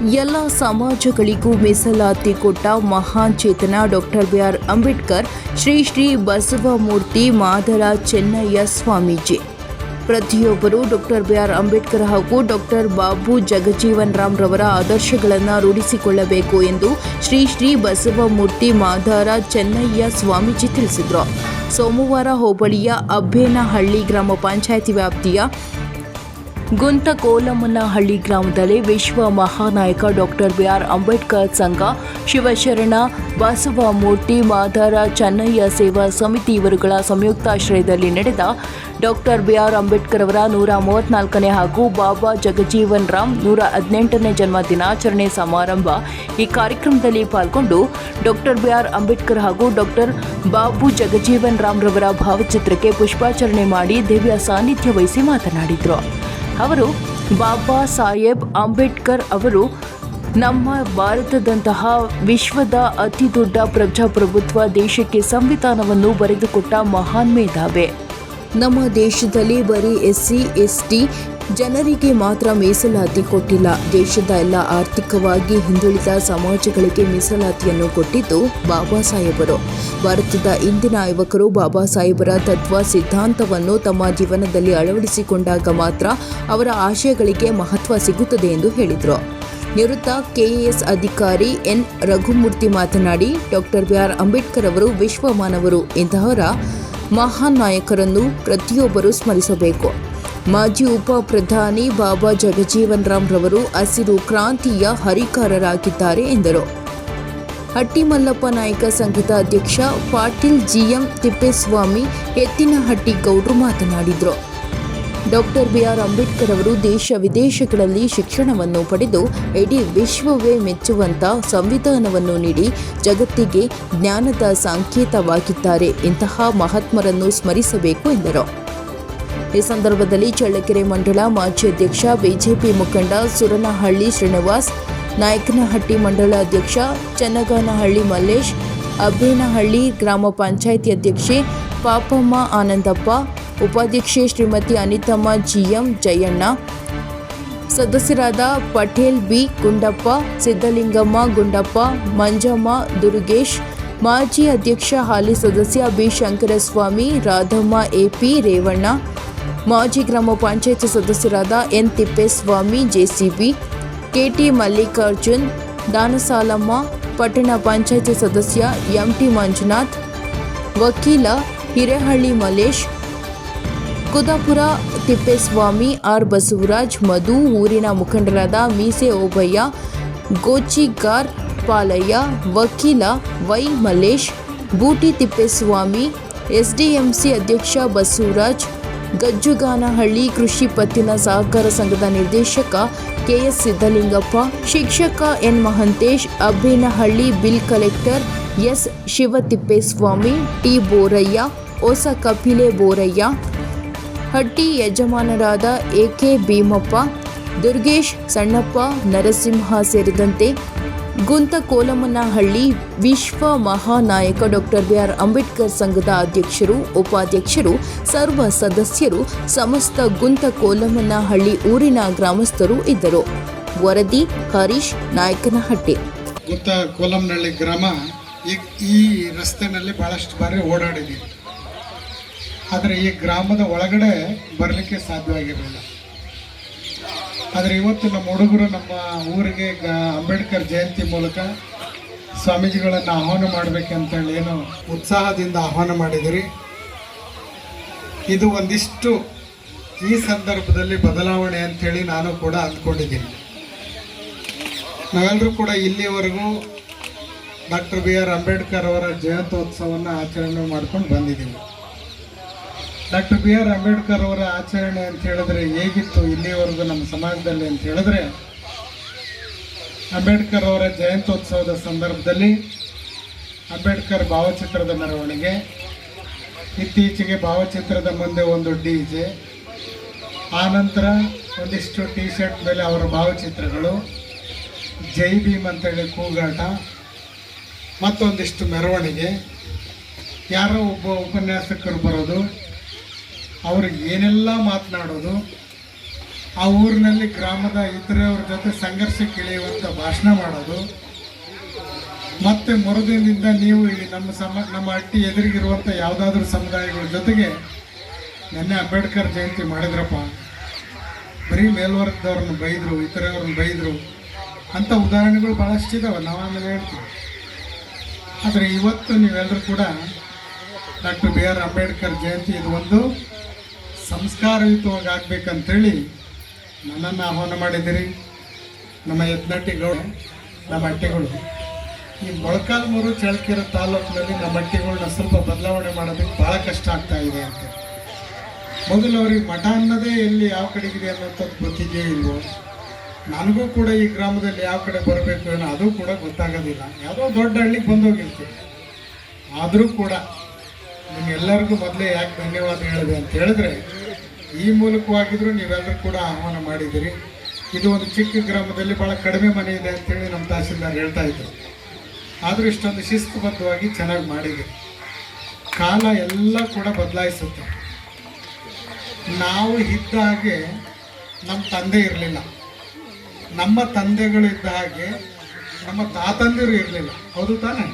ಎಲ್ಲ ಸಮಾಜಗಳಿಗೂ ಮೀಸಲಾತಿ ಕೊಟ್ಟ ಮಹಾನ್ ಚೇತನ ಡಾಕ್ಟರ್ ಬಿ.ಆರ್. ಅಂಬೇಡ್ಕರ್ ಶ್ರೀ ಶ್ರೀ ಬಸವಮೂರ್ತಿ ಮಾದರ ಚೆನ್ನಯ್ಯ ಸ್ವಾಮೀಜಿ. ಪ್ರತಿಯೊಬ್ಬರು ಡಾಕ್ಟರ್ ಬಿ.ಆರ್. ಅಂಬೇಡ್ಕರ್ ಹಾಗೂ ಡಾಕ್ಟರ್ ಬಾಬು ಜಗಜೀವನ್ ರಾಮ್ ರವರ ಆದರ್ಶಗಳನ್ನು ರೂಢಿಸಿಕೊಳ್ಳಬೇಕು ಎಂದು ಶ್ರೀ ಶ್ರೀ ಬಸವಮೂರ್ತಿ ಮಾದರ ಚೆನ್ನಯ್ಯ ಸ್ವಾಮೀಜಿ ತಿಳಿಸಿದರು. ಸೋಮವಾರ ಹೋಬಳಿಯ ಅಬ್ಬೇನಹಳ್ಳಿ ಗ್ರಾಮ ಪಂಚಾಯಿತಿ ವ್ಯಾಪ್ತಿಯ ಗುಂತಕೋಲಮ್ಮನಹಳ್ಳಿ ಗ್ರಾಮದಲ್ಲಿ ವಿಶ್ವ ಮಹಾನಾಯಕ ಡಾಕ್ಟರ್ ಬಿ.ಆರ್. ಅಂಬೇಡ್ಕರ್ ಸಂಘ, ಶಿವಶರಣ ಬಸವಮೂರ್ತಿ ಮಾದರ ಚೆನ್ನಯ್ಯ ಸೇವಾ ಸಮಿತಿ ಇವರುಗಳ ಸಂಯುಕ್ತಾಶ್ರಯದಲ್ಲಿ ನಡೆದ ಡಾಕ್ಟರ್ ಬಿ.ಆರ್. ಅಂಬೇಡ್ಕರ್ ಅವರ 134ನೇ ಹಾಗೂ ಬಾಬಾ ಜಗಜೀವನ್ ರಾಮ್ 118ನೇ ಜನ್ಮ ದಿನಾಚರಣೆ ಸಮಾರಂಭ. ಈ ಕಾರ್ಯಕ್ರಮದಲ್ಲಿ ಪಾಲ್ಗೊಂಡು ಡಾಕ್ಟರ್ ಬಿ.ಆರ್. ಅಂಬೇಡ್ಕರ್ ಹಾಗೂ ಡಾಕ್ಟರ್ ಬಾಬು ಜಗಜೀವನ್ ರಾಮ್ ರವರ ಭಾವಚಿತ್ರಕ್ಕೆ ಪುಷ್ಪಾರ್ಚನೆ ಮಾಡಿ ದಿವ್ಯ ಸಾನ್ನಿಧ್ಯ ವಹಿಸಿ ಮಾತನಾಡಿದರು. ಅವರು ಬಾಬಾ ಸಾಹೇಬ್ ಅಂಬೇಡ್ಕರ್ ಅವರು ನಮ್ಮ ಭಾರತದಂತಹ ವಿಶ್ವದ ಅತಿ ದೊಡ್ಡ ಪ್ರಜಾಪ್ರಭುತ್ವ ದೇಶಕ್ಕೆ ಸಂವಿಧಾನವನ್ನು ಬರೆದುಕೊಟ್ಟ ಮಹಾನ್ ಮೇಧಾವಿ. ನಮ್ಮ ದೇಶದಲ್ಲಿ ಬರೀ SC ST ಜನರಿಗೆ ಮಾತ್ರ ಮೀಸಲಾತಿ ಕೊಟ್ಟಿಲ್ಲ. ದೇಶದ ಎಲ್ಲ ಆರ್ಥಿಕವಾಗಿ ಹಿಂದುಳಿದ ಸಮಾಜಗಳಿಗೆ ಮೀಸಲಾತಿಯನ್ನು ಕೊಟ್ಟಿದ್ದು ಬಾಬಾ ಸಾಹೇಬರು. ಭಾರತದ ಇಂದಿನ ಯುವಕರು ಬಾಬಾ ಸಾಹೇಬರ ತತ್ವ ಸಿದ್ಧಾಂತವನ್ನು ತಮ್ಮ ಜೀವನದಲ್ಲಿ ಅಳವಡಿಸಿಕೊಂಡಾಗ ಮಾತ್ರ ಅವರ ಆಶಯಗಳಿಗೆ ಮಹತ್ವ ಸಿಗುತ್ತದೆ ಎಂದು ಹೇಳಿದರು. ನಿವೃತ್ತ KAS ಅಧಿಕಾರಿ N. ರಘುಮೂರ್ತಿ ಮಾತನಾಡಿ, ಡಾಕ್ಟರ್ ಬಿ.ಆರ್. ಅಂಬೇಡ್ಕರ್ ಅವರು ವಿಶ್ವ ಮಾನವರು. ಇಂತಹವರ ಮಹಾನ್ ನಾಯಕರನ್ನು ಪ್ರತಿಯೊಬ್ಬರೂ ಸ್ಮರಿಸಬೇಕು. ಮಾಜಿ ಉಪ ಪ್ರಧಾನಿ ಬಾಬಾ ಜಗಜೀವನ್ ರಾಮ್ ರವರು ಹಸಿರು ಕ್ರಾಂತಿಯ ಹರಿಕಾರರಾಗಿದ್ದಾರೆ ಎಂದರು. ಹಟ್ಟಿಮಲ್ಲಪ್ಪ ನಾಯಕ ಸಂಘದ ಅಧ್ಯಕ್ಷ ಪಾಟೀಲ್ GM ತಿಪ್ಪೇಸ್ವಾಮಿ, ಎತ್ತಿನಹಟ್ಟಿ ಗೌಡ್ರು ಮಾತನಾಡಿದರು. Doctor B R. ಅಂಬೇಡ್ಕರ್ ಅವರು ದೇಶ ವಿದೇಶಗಳಲ್ಲಿ ಶಿಕ್ಷಣವನ್ನು ಪಡೆದು ಇಡೀ ವಿಶ್ವವೇ ಮೆಚ್ಚುವಂತ ಸಂವಿಧಾನವನ್ನು ನೀಡಿ ಜಗತ್ತಿಗೆ ಜ್ಞಾನದ ಸಂಕೇತವಾಗಿದ್ದಾರೆ. ಇಂತಹ ಮಹಾತ್ಮರನ್ನು ಸ್ಮರಿಸಬೇಕು ಎಂದರು. ಈ ಸಂದರ್ಭದಲ್ಲಿ ಚಳ್ಳಕೆರೆ ಮಂಡಲ ಮಾಜಿ ಅಧ್ಯಕ್ಷ ಬಿಜೆಪಿ ಮುಖಂಡ ಸುರನಹಳ್ಳಿ ಶ್ರೀನಿವಾಸ್, ನಾಯಕನಹಟ್ಟಿ ಮಂಡಲ ಅಧ್ಯಕ್ಷ ಚನ್ನಗಾನಹಳ್ಳಿ ಮಲ್ಲೇಶ್, ಅಬ್ಬೇನಹಳ್ಳಿ ಗ್ರಾಮ ಪಂಚಾಯಿತಿ ಅಧ್ಯಕ್ಷೆ ಪಾಪಮ್ಮ ಆನಂದಪ್ಪ, ಉಪಾಧ್ಯಕ್ಷೆ ಶ್ರೀಮತಿ ಅನಿತಮ್ಮ GM ಜಯಣ್ಣ, ಸದಸ್ಯರಾದ ಪಟೇಲ್ B ಗುಂಡಪ್ಪ, ಸಿದ್ದಲಿಂಗಮ್ಮ ಗುಂಡಪ್ಪ, ಮಂಜಮ್ಮ ದುರುಗೇಶ್, ಮಾಜಿ ಅಧ್ಯಕ್ಷ ಹಾಲಿ ಸದಸ್ಯ B ಶಂಕರಸ್ವಾಮಿ, ರಾಧಮ್ಮ AP ರೇವಣ್ಣ, ಮಾಜಿ ಗ್ರಾಮ ಪಂಚಾಯಿತಿ ಸದಸ್ಯರಾದ N Thippeswamy JCB, KT Mallikarjun, ದಾನಸಾಲಮ್ಮ, ಪಟ್ಟಣ ಪಂಚಾಯಿತಿ ಸದಸ್ಯ MT ಮಂಜುನಾಥ್, ವಕೀಲ ಹಿರೇಹಳ್ಳಿ ಮಲೇಶ್, ಕುದಾಪುರ ತಿಪ್ಪೇಸ್ವಾಮಿ, R ಬಸವರಾಜ್, ಮಧು, ಊರಿನ ಮುಖಂಡರಾದ ಮೀಸೆ ಓಬಯ್ಯ, ಗೋಚಿಗಾರ್ ಪಾಲಯ್ಯ, ವಕೀಲ Y ಮಲ್ಲೇಶ್, ಬೂಟಿ ತಿಪ್ಪೇಸ್ವಾಮಿ, SDMC ಅಧ್ಯಕ್ಷ ಬಸವರಾಜ್, ಗಜ್ಜುಗಾನಹಳ್ಳಿ ಕೃಷಿ ಪತ್ತಿನ ಸಹಕಾರ ಸಂಘದ ನಿರ್ದೇಶಕ KS ಸಿದ್ದಲಿಂಗಪ್ಪ, ಶಿಕ್ಷಕ N Mahantesh, Abbenahalli bill collector S ಶಿವತಿಪ್ಪೇಸ್ವಾಮಿ, T Borayya, ಹೊಸ ಕಪಿಲೆ ಬೋರಯ್ಯ, ಹಟ್ಟಿ ಯಜಮಾನರಾದ AK ಭೀಮಪ್ಪ, ದುರ್ಗೇಶ್, ಸಣ್ಣಪ್ಪ, ನರಸಿಂಹ ಸೇರಿದಂತೆ ಗುಂತಕೋಲಮ್ಮನಹಳ್ಳಿ ವಿಶ್ವ ಮಹಾನಾಯಕ ಡಾಕ್ಟರ್ ಬಿ.ಆರ್. ಅಂಬೇಡ್ಕರ್ ಸಂಘದ ಅಧ್ಯಕ್ಷರು, ಉಪಾಧ್ಯಕ್ಷರು, ಸರ್ವ ಸದಸ್ಯರು, ಸಮಸ್ತ ಗುಂತಕೋಲಮ್ಮನಹಳ್ಳಿ ಊರಿನ ಗ್ರಾಮಸ್ಥರು ಇದ್ದರು. ವರದಿ ಹರೀಶ್, ನಾಯಕನಹಟ್ಟಿ. ಗುಂತಕೋಲಮ್ಮನಹಳ್ಳಿ ಗ್ರಾಮ ಈ ರಸ್ತೆನಲ್ಲಿ ಬಹಳಷ್ಟು ಬಾರಿ ಓಡಾಡಿದ್ದೀವಿ. ಆದರೆ ಈ ಗ್ರಾಮದ ಒಳಗಡೆ ಬರಲಿಕ್ಕೆ ಸಾಧ್ಯವಾಗಿರಲಿಲ್ಲ. ಆದರೆ ಇವತ್ತು ನಮ್ಮ ಹುಡುಗರು ನಮ್ಮ ಊರಿಗೆ ಅಂಬೇಡ್ಕರ್ ಜಯಂತಿ ಮೂಲಕ ಸ್ವಾಮೀಜಿಗಳನ್ನು ಆಹ್ವಾನ ಮಾಡಬೇಕಂತೇಳಿ ಏನು ಉತ್ಸಾಹದಿಂದ ಆಹ್ವಾನ ಮಾಡಿದಿರಿ. ಇದು ಒಂದಿಷ್ಟು ಈ ಸಂದರ್ಭದಲ್ಲಿ ಬದಲಾವಣೆ ಅಂಥೇಳಿ ನಾನು ಕೂಡ ಅಂದ್ಕೊಂಡಿದ್ದೀನಿ. ನಾವೆಲ್ಲರೂ ಕೂಡ ಇಲ್ಲಿವರೆಗೂ ಡಾಕ್ಟರ್ ಬಿ.ಆರ್. ಅಂಬೇಡ್ಕರ್ ಅವರ ಜಯಂತ್ಯೋತ್ಸವವನ್ನು ಆಚರಣೆ ಮಾಡ್ಕೊಂಡು ಬಂದಿದ್ದೀವಿ. Doctor B R. ಅಂಬೇಡ್ಕರ್ ಅವರ ಆಚರಣೆ ಅಂತ ಹೇಳಿದ್ರೆ ಹೇಗಿತ್ತು ಇಲ್ಲಿವರೆಗೂ ನಮ್ಮ ಸಮಾಜದಲ್ಲಿ ಅಂತ ಹೇಳಿದ್ರೆ, ಅಂಬೇಡ್ಕರ್ ಅವರ ಜಯಂತ್ಯೋತ್ಸವದ ಸಂದರ್ಭದಲ್ಲಿ ಅಂಬೇಡ್ಕರ್ ಭಾವಚಿತ್ರದ ಮೆರವಣಿಗೆ, ಇತ್ತೀಚೆಗೆ ಭಾವಚಿತ್ರದ ಮುಂದೆ ಒಂದು DJ, ಆನಂತರ ಒಂದಿಷ್ಟು T-ಶರ್ಟ್ ಮೇಲೆ ಅವರ ಭಾವಚಿತ್ರಗಳು, ಜೈ ಭೀಮ್ ಅಂತೇಳಿ ಕೂಗಾಟ, ಮತ್ತೊಂದಿಷ್ಟು ಮೆರವಣಿಗೆ, ಯಾರೋ ಒಬ್ಬ ಉಪನ್ಯಾಸಕರು ಬರೋದು, ಅವ್ರಿಗೆ ಏನೆಲ್ಲ ಮಾತನಾಡೋದು, ಆ ಊರಿನಲ್ಲಿ ಗ್ರಾಮದ ಇತರವ್ರ ಜೊತೆ ಸಂಘರ್ಷಕ್ಕೆ ಇಳಿಯುವಂಥ ಭಾಷಣ ಮಾಡೋದು. ಮತ್ತು ಮರುದಿನದಿಂದ ನೀವು ಇಲ್ಲಿ ನಮ್ಮ ಹಟ್ಟಿ ಎದುರಿಗಿರುವಂಥ ಯಾವುದಾದ್ರೂ ಸಮುದಾಯಗಳ ಜೊತೆಗೆ ನೆನ್ನೆ ಅಂಬೇಡ್ಕರ್ ಜಯಂತಿ ಮಾಡಿದ್ರಪ್ಪ, ಬರೀ ಮೇಲ್ವರ್ಗದವ್ರನ್ನ ಬೈದರು, ಇತರವ್ರನ್ನ ಬೈದರು ಅಂಥ ಉದಾಹರಣೆಗಳು ಭಾಳಷ್ಟಿದ್ದಾವೆ, ನಾವು ಆಮೇಲೆ ಹೇಳ್ತೀವಿ. ಆದರೆ ಇವತ್ತು ನೀವೆಲ್ಲರೂ ಕೂಡ doctor B R Ambedkar Jayanti ಇದು ಒಂದು ಸಂಸ್ಕಾರಯುತವಾಗಿ ಆಗಬೇಕಂತೇಳಿ ನನ್ನನ್ನು ಆಹ್ವಾನ ಮಾಡಿದ್ದೀರಿ. ನಮ್ಮ ಯತ್ನಟ್ಟಿಗಳು, ನಮ್ಮ ಹಟ್ಟಿಗಳು ಈ ಮೊಳಕಾಲ್ಮೂರು ಚಳ್ಳಕೆರೆ ತಾಲೂಕಿನಲ್ಲಿ ನಮ್ಮ ಹಟ್ಟಿಗಳನ್ನ ಸ್ವಲ್ಪ ಬದಲಾವಣೆ ಮಾಡೋದಕ್ಕೆ ಭಾಳ ಕಷ್ಟ ಆಗ್ತಾ ಇದೆ ಅಂತ. ಮೊದಲು ಅವ್ರಿಗೆ ಮಠ ಅನ್ನೋದೇ ಎಲ್ಲಿ ಯಾವ ಕಡೆಗಿದೆ ಅನ್ನೋಂಥದ್ದು ಗೊತ್ತಿದೆಯೋ ಇಲ್ವೋ, ನನಗೂ ಕೂಡ ಈ ಗ್ರಾಮದಲ್ಲಿ ಯಾವ ಕಡೆ ಬರಬೇಕು ಏನೋ ಅದು ಕೂಡ ಗೊತ್ತಾಗೋದಿಲ್ಲ. ಯಾವುದೋ ದೊಡ್ಡ ಹಳ್ಳಿಗೆ ಬಂದೋಗಿರ್ತೀವಿ. ಆದರೂ ಕೂಡ ನಿಮ್ಮೆಲ್ಲರಿಗೂ ಮೊದಲೇ ಯಾಕೆ ಧನ್ಯವಾದ ಹೇಳಿದೆ ಅಂತ ಹೇಳಿದ್ರೆ, ಈ ಮೂಲಕವಾಗಿದ್ದರೂ ನೀವೆಲ್ಲರೂ ಕೂಡ ಆಹ್ವಾನ ಮಾಡಿದ್ದೀರಿ. ಇದು ಒಂದು ಚಿಕ್ಕ ಗ್ರಾಮದಲ್ಲಿ ಭಾಳ ಕಡಿಮೆ ಮನೆ ಇದೆ ಅಂತೇಳಿ ನಮ್ಮ ತಹಸೀಲ್ದಾರ್ ಹೇಳ್ತಾ ಇದ್ರು. ಆದರೂ ಇಷ್ಟೊಂದು ಶಿಸ್ತುಬದ್ಧವಾಗಿ ಚೆನ್ನಾಗಿ ಮಾಡಿದೆ. ಕಾಲ ಎಲ್ಲ ಕೂಡ ಬದಲಾಯಿಸುತ್ತೆ. ನಾವು ಇದ್ದ ಹಾಗೆ ನಮ್ಮ ತಂದೆ ಇರಲಿಲ್ಲ, ನಮ್ಮ ತಂದೆಗಳು ಇದ್ದ ಹಾಗೆ ನಮ್ಮ ತಾತಂದಿರು ಇರಲಿಲ್ಲ. ಹೌದು ತಾನೇ?